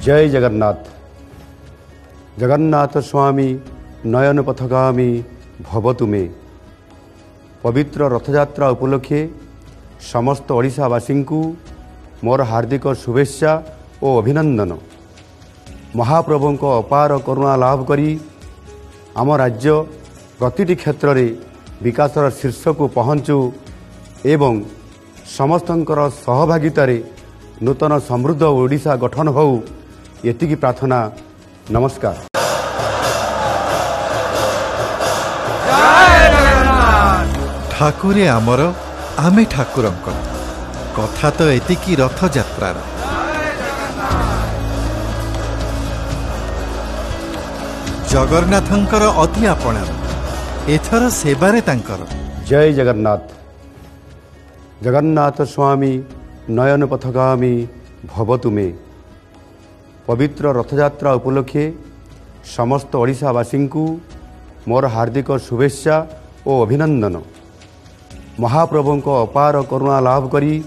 जय जगन्नाथ। जगन्नाथ स्वामी नयन पथगामी भवतु मे। पवित्र रथयात्रा उपलक्षे समस्त ओडिशावासी को मोर हार्दिक शुभेच्छा और अभिनंदन। महाप्रभु को अपार करुणा लाभ करी आम राज्य प्रतिटी क्षेत्र में विकासर शीर्ष को पहुँचू एवं समस्तंकर सहभागितार नूतन समृद्ध ओडिशा गठन हो एतिकी प्रार्थना। नमस्कार। ठाकुरे आमर आमे ठाकुरंकर कथा तो एतिकी रथ यात्रार। जगन्नाथंकर अति आपणार एथर सेवारे तांकर। जय जगन्नाथ। जगन्नाथ स्वामी नयन पथगामी भवतु मे। पवित्र रथयात्रा उपलक्षे समस्त ओडिशावासी को मोर हार्दिक शुभेच्छा और अभिनंदन। महाप्रभु को अपार करुणा लाभ करी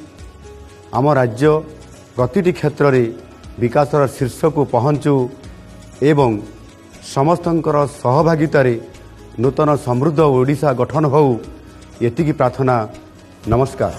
आम राज्य प्रतिटी क्षेत्र में विकासर शीर्ष को पहुँचू एवं समस्तंकर सहभागितार नूतन समृद्ध ओडिशा गठन हो एतिकी प्रार्थना। नमस्कार।